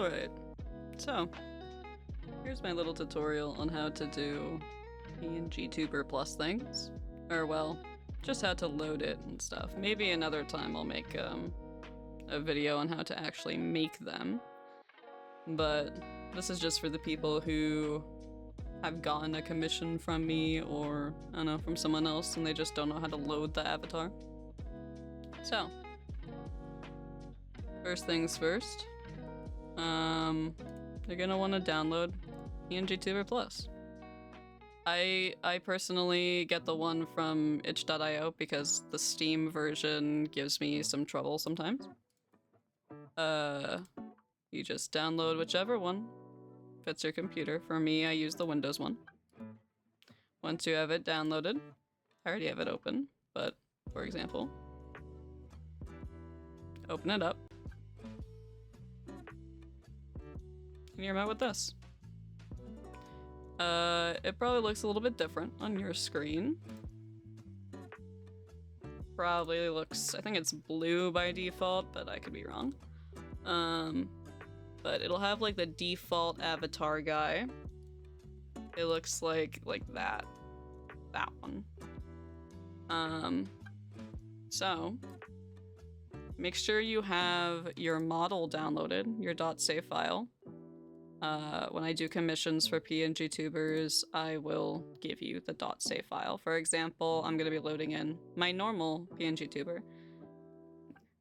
Alright, so here's my little tutorial on how to do PNGtuber plus things. Or well, just how to load it and stuff. Maybe another time I'll make a video on how to actually make them. But this is just for the people who have gotten a commission from me or, I don't know, from someone else and they just don't know how to load the avatar. So, first things first, you're gonna want to download PNGtuber Plus. I personally get the one from itch.io because the Steam version gives me some trouble sometimes. You just download whichever one fits your computer. For me, I use the Windows one. Once you have it downloaded, I already have it open, but for example, open it up. And you're met with this. It probably looks a little bit different on your screen. Probably looks, I think it's blue by default, but I could be wrong. But it'll have like the default avatar guy. It looks like that one. So make sure you have your model downloaded, your .save file. When I do commissions for PNGtubers, I will give you the .save file. For example, I'm gonna be loading in my normal PNGtuber.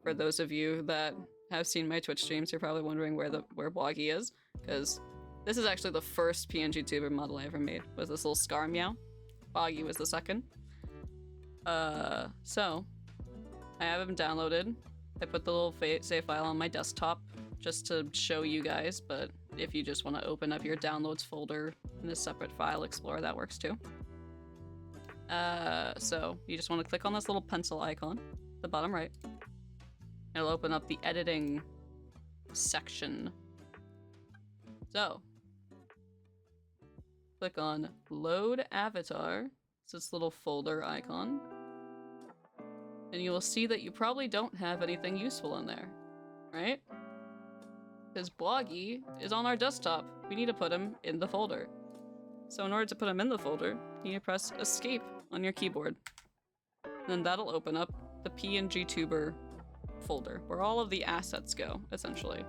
For those of you that have seen my Twitch streams, you're probably wondering where Bloggy is, because this is actually the first PNGtuber model I ever made, was this little Scar Meow. Boggy was the second. So I have him downloaded. I put the little save file on my desktop just to show you guys, but if you just want to open up your downloads folder in a separate file explorer, that works too. So you just want to click on this little pencil icon, the bottom right. It'll open up the editing section. So click on load avatar. It's this little folder icon. And you will see that you probably don't have anything useful in there, right? Because Bloggy is on our desktop. We need to put him in the folder. So in order to put him in the folder, you need to press escape on your keyboard. And then that'll open up the PNGtuber folder, where all of the assets go, essentially.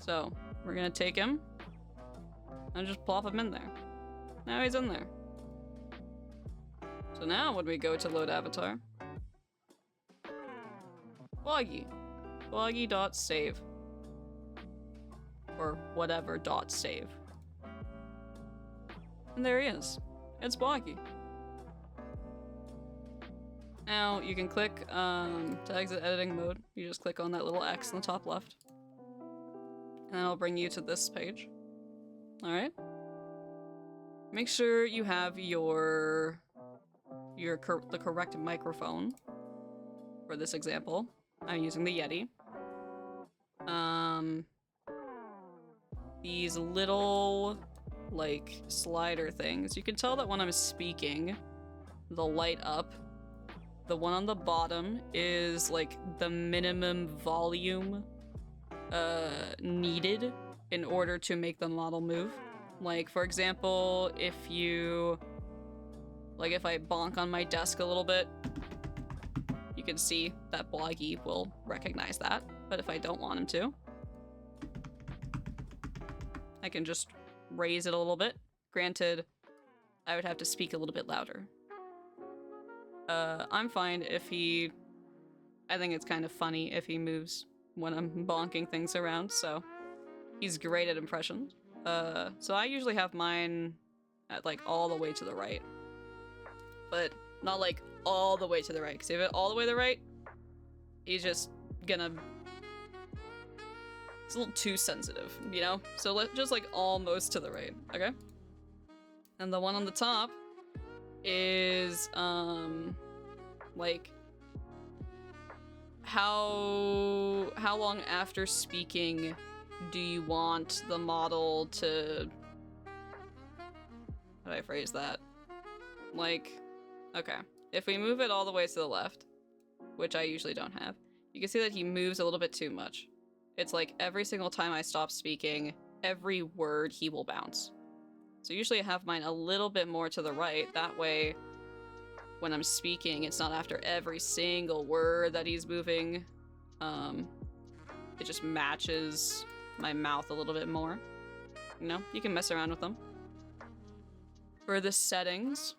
So we're gonna take him and just plop him in there. Now he's in there. So now when we go to load avatar, Bloggy.save. Or whatever .save. And there he is. It's Bloggy. Now you can click to exit editing mode. You just click on that little X in the top left. And it'll bring you to this page. Alright? Make sure you have the correct microphone. For this example, I'm using the Yeti. These little, like, slider things. You can tell that when I'm speaking, they'll light up. The one on the bottom is, like, the minimum volume needed in order to make the model move. Like, for example, if I bonk on my desk a little bit, you can see that Bloggy will recognize that. But if I don't want him to, I can just raise it a little bit. Granted, I would have to speak a little bit louder. I'm fine if I think it's kind of funny if he moves when I'm bonking things around, so he's great at impressions. So I usually have mine at like all the way to the right. But not like all the way to the right, because if it all the way to the right, he's just gonna... It's a little too sensitive, you know? So just like almost to the right, okay? And the one on the top is, like, how long after speaking do you want the model to... How do I phrase that? Like, okay. If we move it all the way to the left, which I usually don't have, you can see that he moves a little bit too much. it's like every single time I stop speaking, every word he will bounce. So usually I have mine a little bit more to the right. That way, when I'm speaking, it's not after every single word that he's moving. It just matches my mouth a little bit more. You know, you can mess around with them. For the settings,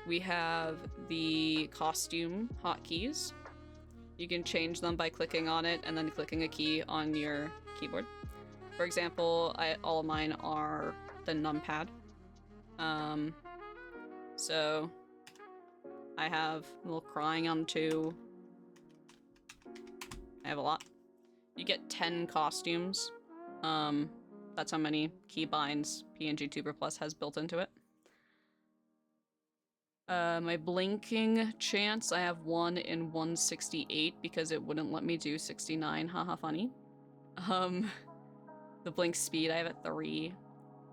we have the costume hotkeys. You can change them by clicking on it and then clicking a key on your keyboard. For example, all of mine are the numpad. So I have a little crying on 2. I have a lot. You get 10 costumes. That's how many keybinds PNGtuber Plus has built into it. My blinking chance, I have 1 in 168 because it wouldn't let me do 69. Haha, funny. The blink speed, I have at 3.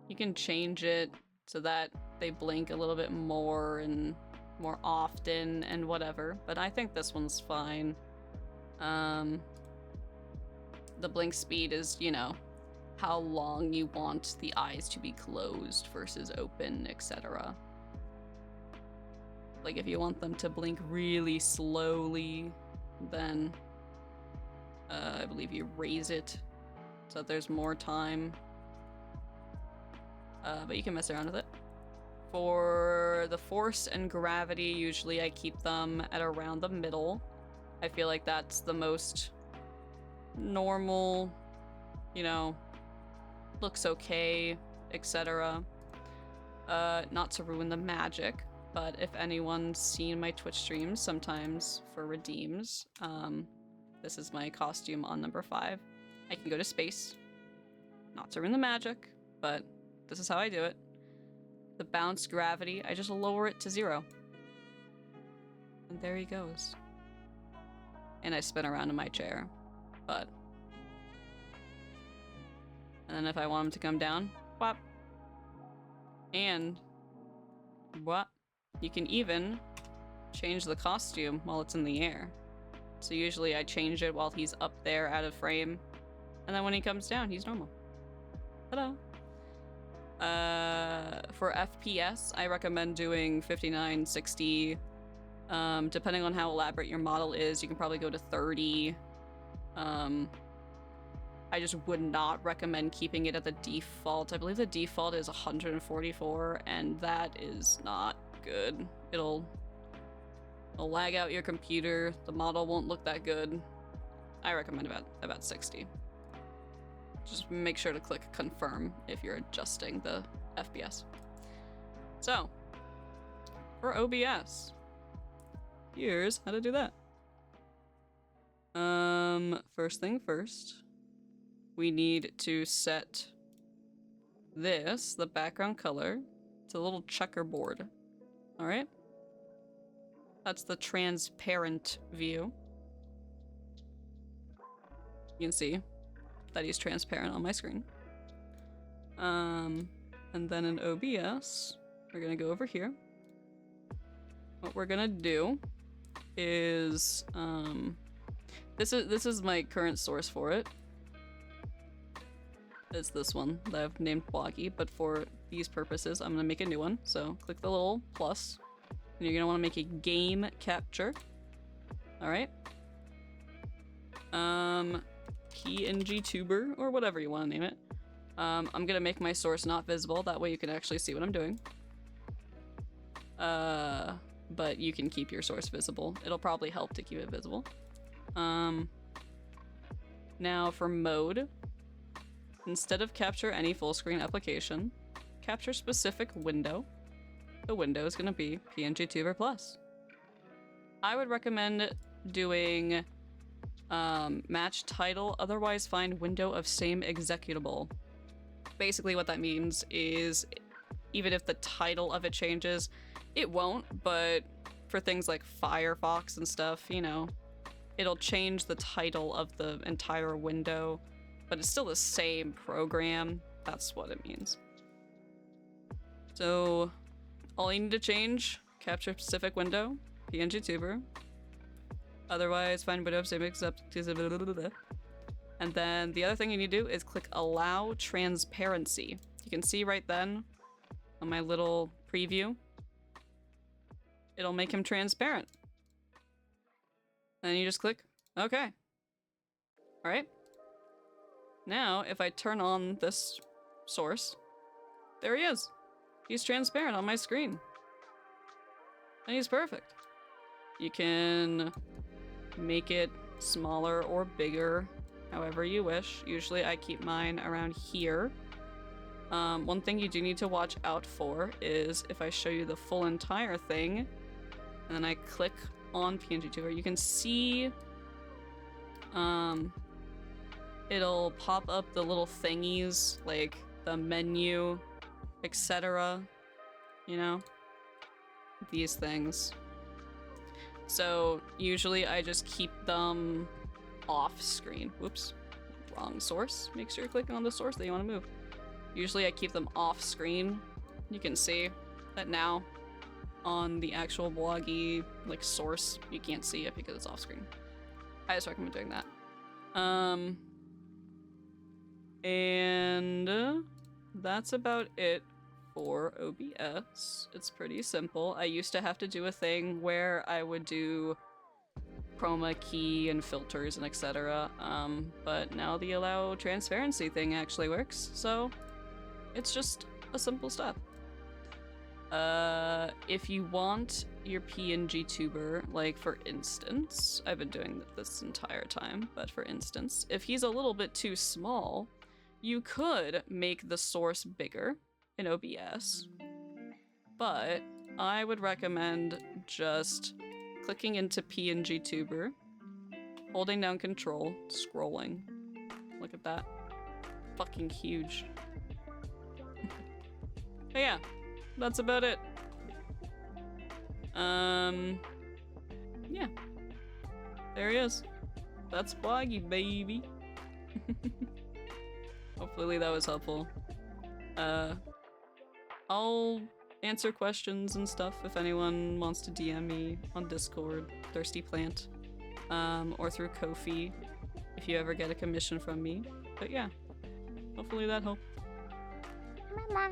You can change it so that they blink a little bit more and more often and whatever, but I think this one's fine. The blink speed is, you know, how long you want the eyes to be closed versus open, etc. Like if you want them to blink really slowly, then I believe you raise it so that there's more time. But you can mess around with it. For the force and gravity, usually I keep them at around the middle. I feel like that's the most normal, you know, looks okay, etc. Not to ruin the magic, but if anyone's seen my Twitch streams, sometimes for redeems, this is my costume on number 5. I can go to space. Not to ruin the magic, but this is how I do it. The bounce gravity, I just lower it to 0. And there he goes. And I spin around in my chair, but... And then if I want him to come down, whop. And... what? You can even change the costume while it's in the air. So usually I change it while he's up there out of frame. And then when he comes down, he's normal. Ta-da! For FPS, I recommend doing 59, 60. Depending on how elaborate your model is, you can probably go to 30. I just would not recommend keeping it at the default. I believe the default is 144, and that is not good. It'll lag out your computer. The model won't look that good. I recommend about 60. Just make sure to click confirm if you're adjusting the FPS. So, for OBS, here's how to do that. First thing first, we need to set this, the background color, to a little checkerboard. All right? That's the transparent view. You can see that he's transparent on my screen. And then in OBS, we're gonna go over here. What we're gonna do is, this is my current source for it. It's this one that I've named Bloggy, but for these purposes, I'm gonna make a new one. So click the little plus, and you're gonna wanna make a game capture. All right. PNGtuber, or whatever you want to name it. I'm gonna make my source not visible, that way you can actually see what I'm doing. But you can keep your source visible. It'll probably help to keep it visible. Now for mode, instead of capture any full screen application, capture specific window. The window is gonna be PNGtuber Plus. I would recommend doing match title, otherwise find window of same executable. Basically what that means is even if the title of it changes, it won't, but for things like Firefox and stuff, you know, it'll change the title of the entire window, but it's still the same program. That's what it means. So all you need to change, capture specific window, PNGtuber, Otherwise, find window of same accept. And then the other thing you need to do is click allow transparency. You can see right then on my little preview, it'll make him transparent. And then you just click okay. All right. Now, if I turn on this source, there he is. He's transparent on my screen. And he's perfect. You can make it smaller or bigger, however you wish. Usually I keep mine around here. One thing you do need to watch out for is if I show you the full entire thing, and then I click on PNGtuber, you can see it'll pop up the little thingies, like the menu, etc. You know? These things. So usually I just keep them off screen. Whoops. Wrong source. Make sure you're clicking on the source that you want to move. Usually I keep them off screen. You can see that now on the actual bloggy like source, you can't see it because it's off screen. I just recommend doing that. And that's about it for OBS. It's pretty simple. I used to have to do a thing where I would do chroma key and filters and etc. But now the allow transparency thing actually works, so it's just a simple step. If you want your PNGtuber, like for instance, I've been doing this entire time, but for instance, if he's a little bit too small, you could make the source bigger in OBS, but I would recommend just clicking into PNGtuber, holding down Control, scrolling. Look at that. Fucking huge. But yeah, that's about it. Yeah. There he is. That's Bloggy, baby. Hopefully that was helpful. I'll answer questions and stuff if anyone wants to DM me on Discord, thirstyplant, or through Ko-fi if you ever get a commission from me. But yeah, hopefully that helped. Mama.